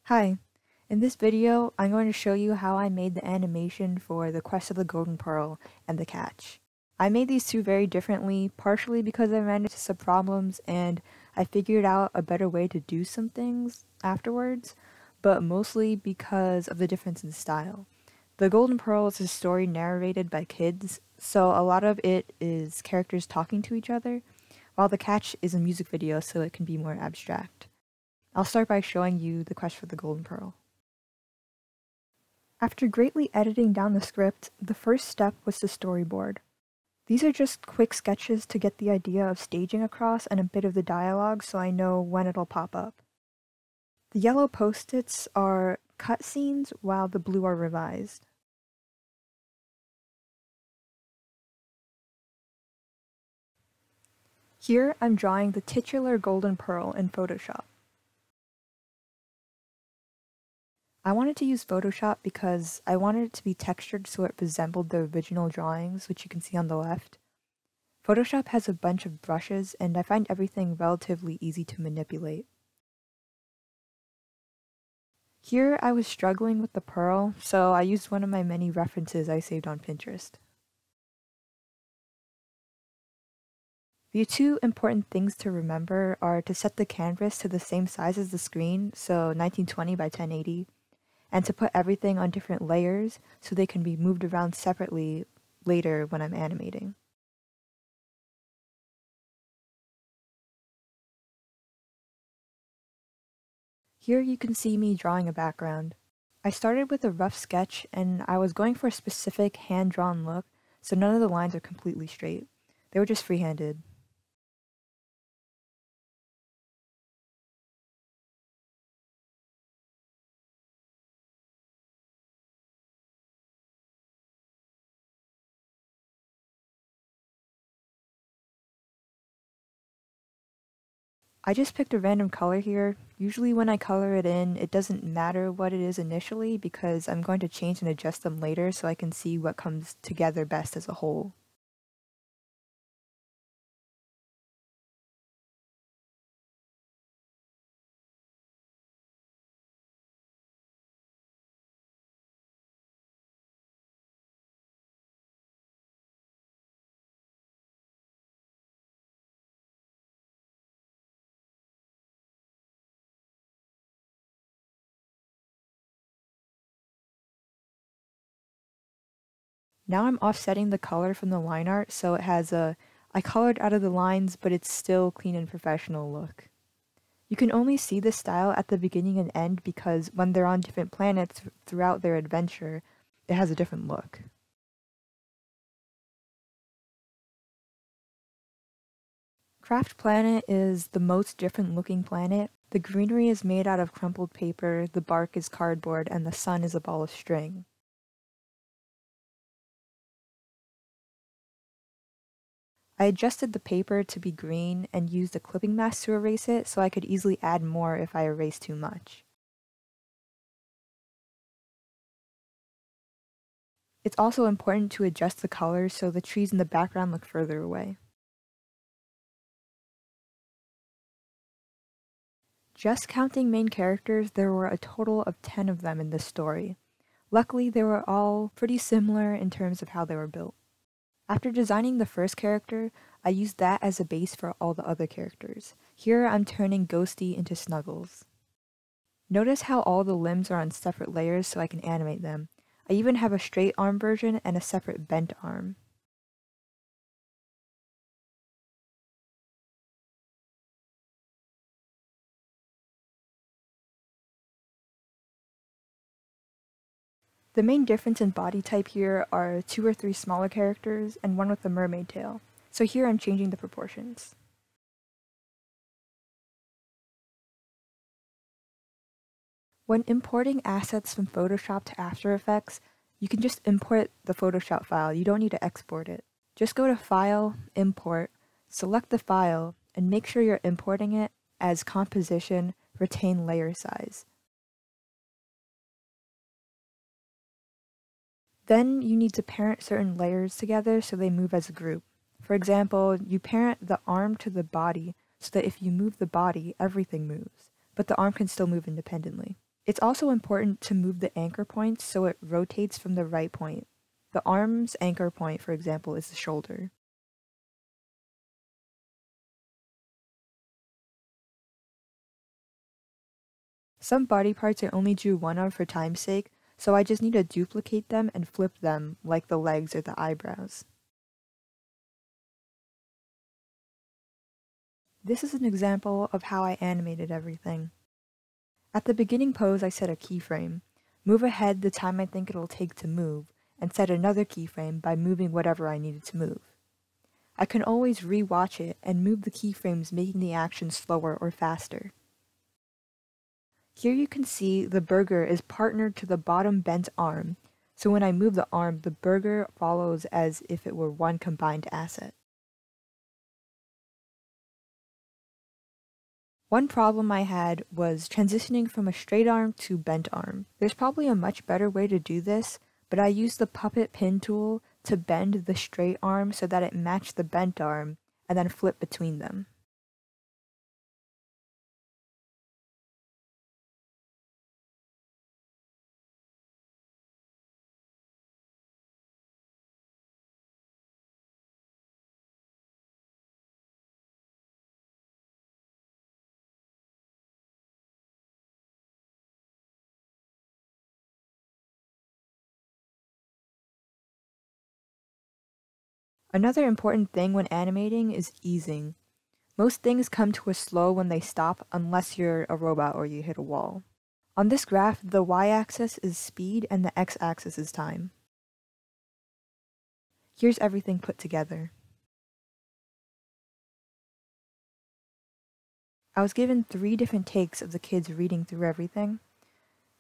Hi, in this video I'm going to show you how I made the animation for the Quest of the Golden Pearl and the Catch. I made these two very differently, partially because I ran into some problems and I figured out a better way to do some things afterwards, but mostly because of the difference in style. The Golden Pearl is a story narrated by kids, so a lot of it is characters talking to each other, while the Catch is a music video so it can be more abstract. I'll start by showing you the quest for the Golden Pearl. After greatly editing down the script, the first step was to storyboard. These are just quick sketches to get the idea of staging across and a bit of the dialogue so I know when it'll pop up. The yellow post-its are cutscenes while the blue are revised. Here I'm drawing the titular Golden Pearl in Photoshop. I wanted to use Photoshop because I wanted it to be textured so it resembled the original drawings, which you can see on the left. Photoshop has a bunch of brushes, and I find everything relatively easy to manipulate. Here I was struggling with the pearl, so I used one of my many references I saved on Pinterest. The two important things to remember are to set the canvas to the same size as the screen, so 1920 by 1080, and to put everything on different layers so they can be moved around separately later when I'm animating. Here you can see me drawing a background. I started with a rough sketch and I was going for a specific hand-drawn look, so none of the lines are completely straight. They were just freehanded. I just picked a random color here. Usually when I color it in, it doesn't matter what it is initially because I'm going to change and adjust them later so I can see what comes together best as a whole. Now I'm offsetting the color from the line art so it has I colored out of the lines but it's still clean and professional look. You can only see this style at the beginning and end because when they're on different planets throughout their adventure, it has a different look. Craft Planet is the most different looking planet. The greenery is made out of crumpled paper, the bark is cardboard, and the sun is a ball of string. I adjusted the paper to be green and used a clipping mask to erase it so I could easily add more if I erased too much. It's also important to adjust the colors so the trees in the background look further away. Just counting main characters, there were a total of 10 of them in this story. Luckily, they were all pretty similar in terms of how they were built. After designing the first character, I used that as a base for all the other characters. Here I'm turning Ghosty into Snuggles. Notice how all the limbs are on separate layers so I can animate them. I even have a straight arm version and a separate bent arm. The main difference in body type here are 2 or 3 smaller characters and one with a mermaid tail, so here I'm changing the proportions. When importing assets from Photoshop to After Effects, you can just import the Photoshop file, you don't need to export it. Just go to File, Import, select the file, and make sure you're importing it as Composition, Retain Layer Size. Then you need to parent certain layers together so they move as a group. For example, you parent the arm to the body so that if you move the body, everything moves, but the arm can still move independently. It's also important to move the anchor point so it rotates from the right point. The arm's anchor point, for example, is the shoulder. Some body parts I only drew one of for time's sake, so I just need to duplicate them and flip them, like the legs or the eyebrows. This is an example of how I animated everything. At the beginning pose, I set a keyframe. Move ahead the time I think it'll take to move, and set another keyframe by moving whatever I needed to move. I can always re-watch it and move the keyframes, making the action slower or faster. Here you can see the burger is partnered to the bottom bent arm, so when I move the arm, the burger follows as if it were one combined asset. One problem I had was transitioning from a straight arm to bent arm. There's probably a much better way to do this, but I used the puppet pin tool to bend the straight arm so that it matched the bent arm, and then flip between them. Another important thing when animating is easing. Most things come to a slow when they stop unless you're a robot or you hit a wall. On this graph, the y-axis is speed and the x-axis is time. Here's everything put together. I was given 3 different takes of the kids reading through everything.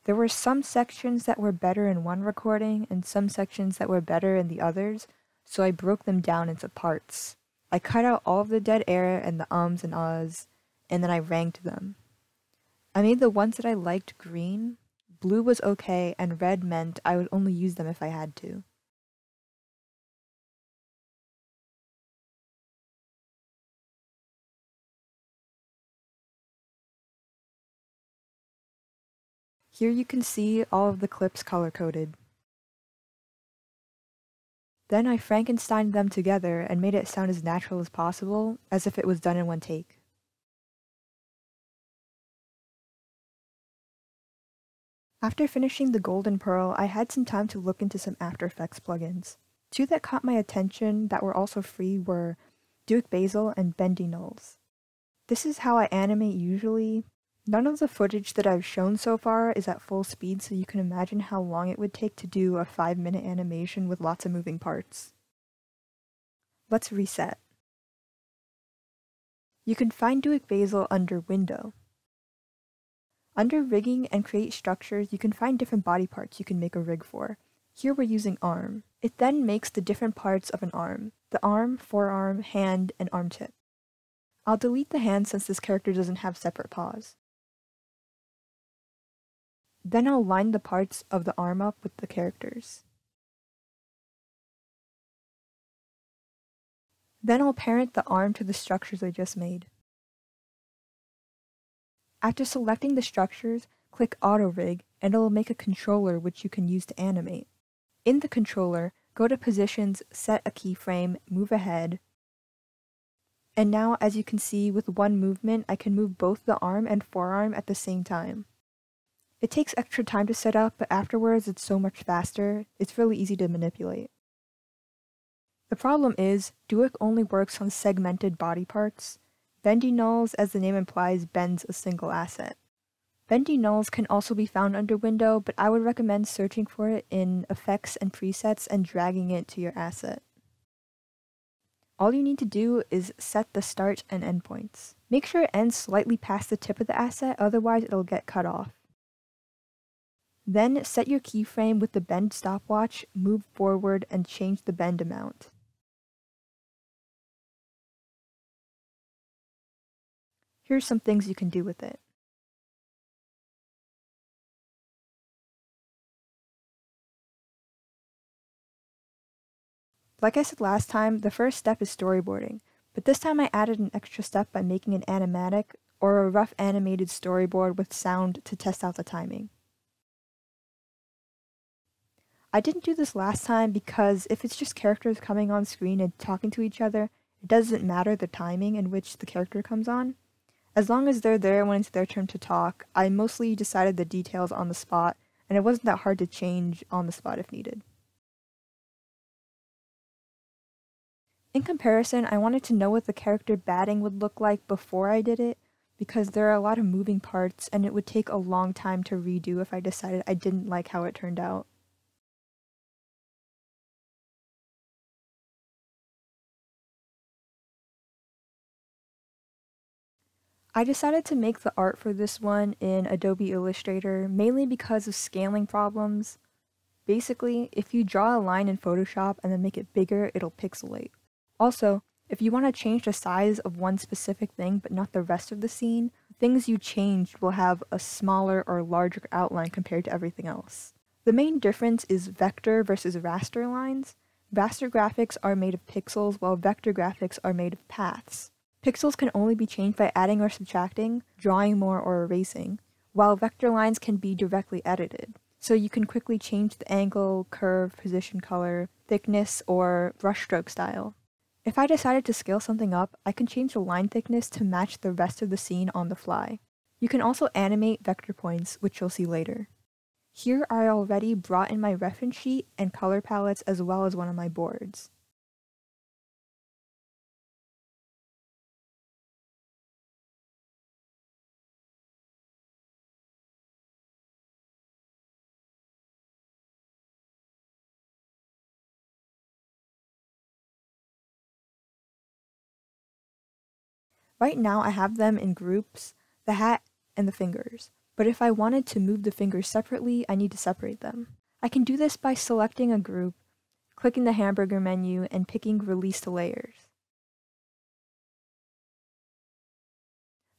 There were some sections that were better in one recording and some sections that were better in the others, so I broke them down into parts. I cut out all of the dead air and the ums and ahs, and then I ranked them. I made the ones that I liked green, blue was okay, and red meant I would only use them if I had to. Here you can see all of the clips color-coded. Then I Frankensteined them together and made it sound as natural as possible, as if it was done in one take. After finishing the Golden Pearl, I had some time to look into some After Effects plugins. 2 that caught my attention that were also free were Duke Basil and Bendy Nulls. This is how I animate usually. None of the footage that I've shown so far is at full speed, so you can imagine how long it would take to do a 5-minute animation with lots of moving parts. Let's reset. You can find Duke Basil under Window. Under Rigging and Create Structures, you can find different body parts you can make a rig for. Here we're using arm. It then makes the different parts of an arm: the arm, forearm, hand, and arm tip. I'll delete the hand since this character doesn't have separate paws. Then I'll line the parts of the arm up with the characters. Then I'll parent the arm to the structures I just made. After selecting the structures, click Auto Rig and it'll make a controller which you can use to animate. In the controller, go to Positions, set a keyframe, move ahead. And now, as you can see, with one movement, I can move both the arm and forearm at the same time. It takes extra time to set up, but afterwards it's so much faster, it's really easy to manipulate. The problem is, Duik only works on segmented body parts. Bendy Nulls, as the name implies, bends a single asset. Bendy Nulls can also be found under Window, but I would recommend searching for it in Effects and Presets and dragging it to your asset. All you need to do is set the start and end points. Make sure it ends slightly past the tip of the asset, otherwise it'll get cut off. Then set your keyframe with the bend stopwatch, move forward, and change the bend amount. Here's some things you can do with it. Like I said last time, the first step is storyboarding, but this time I added an extra step by making an animatic or a rough animated storyboard with sound to test out the timing. I didn't do this last time because if it's just characters coming on screen and talking to each other, it doesn't matter the timing in which the character comes on. As long as they're there when it's their turn to talk, I mostly decided the details on the spot, and it wasn't that hard to change on the spot if needed. In comparison, I wanted to know what the character batting would look like before I did it, because there are a lot of moving parts and it would take a long time to redo if I decided I didn't like how it turned out. I decided to make the art for this one in Adobe Illustrator mainly because of scaling problems. Basically, if you draw a line in Photoshop and then make it bigger, it'll pixelate. Also, if you want to change the size of one specific thing but not the rest of the scene, things you changed will have a smaller or larger outline compared to everything else. The main difference is vector versus raster lines. Raster graphics are made of pixels while vector graphics are made of paths. Pixels can only be changed by adding or subtracting, drawing more or erasing, while vector lines can be directly edited. So you can quickly change the angle, curve, position, color, thickness, or brushstroke style. If I decided to scale something up, I can change the line thickness to match the rest of the scene on the fly. You can also animate vector points, which you'll see later. Here I already brought in my reference sheet and color palettes as well as one of my boards. Right now I have them in groups, the hat and the fingers, but if I wanted to move the fingers separately, I need to separate them. I can do this by selecting a group, clicking the hamburger menu, and picking Release to Layers.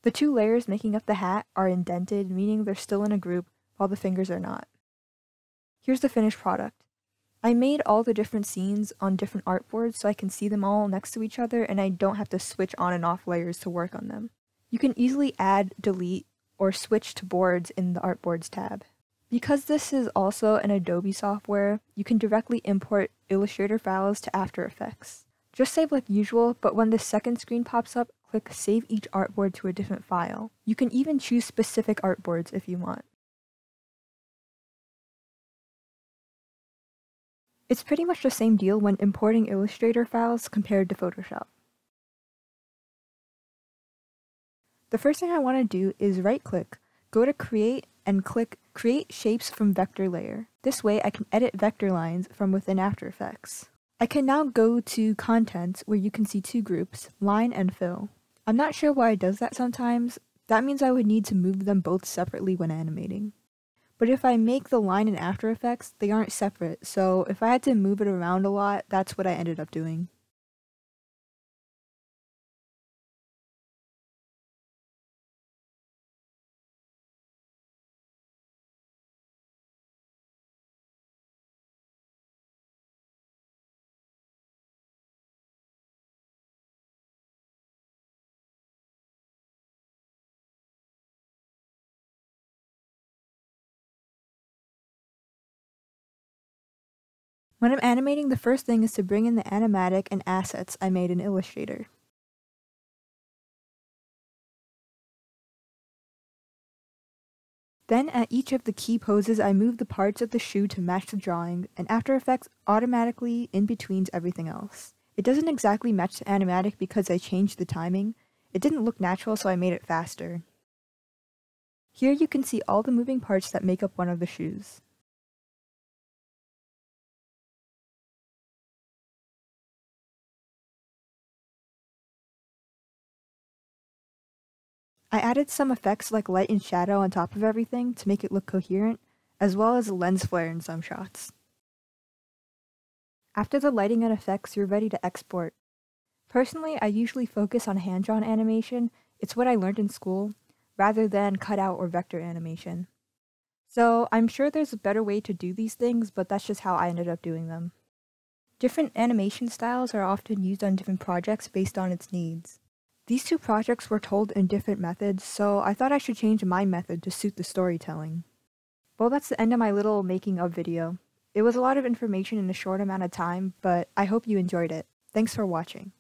The two layers making up the hat are indented, meaning they're still in a group, while the fingers are not. Here's the finished product. I made all the different scenes on different artboards so I can see them all next to each other and I don't have to switch on and off layers to work on them. You can easily add, delete, or switch to boards in the Artboards tab. Because this is also an Adobe software, you can directly import Illustrator files to After Effects. Just save like usual, but when the second screen pops up, click Save each artboard to a different file. You can even choose specific artboards if you want. It's pretty much the same deal when importing Illustrator files compared to Photoshop. The first thing I want to do is right-click, go to Create, and click Create Shapes from Vector Layer. This way I can edit vector lines from within After Effects. I can now go to Content, where you can see two groups, Line and Fill. I'm not sure why it does that sometimes. That means I would need to move them both separately when animating. But if I make the line in After Effects, they aren't separate, so if I had to move it around a lot, that's what I ended up doing. When I'm animating, the first thing is to bring in the animatic and assets I made in Illustrator. Then at each of the key poses I move the parts of the shoe to match the drawing, and After Effects automatically in-betweens everything else. It doesn't exactly match the animatic because I changed the timing. It didn't look natural, so I made it faster. Here you can see all the moving parts that make up one of the shoes. I added some effects like light and shadow on top of everything to make it look coherent, as well as a lens flare in some shots. After the lighting and effects, you're ready to export. Personally, I usually focus on hand-drawn animation. It's what I learned in school, rather than cutout or vector animation. So I'm sure there's a better way to do these things, but that's just how I ended up doing them. Different animation styles are often used on different projects based on its needs. These two projects were told in different methods, so I thought I should change my method to suit the storytelling. Well, that's the end of my little making of video. It was a lot of information in a short amount of time, but I hope you enjoyed it. Thanks for watching.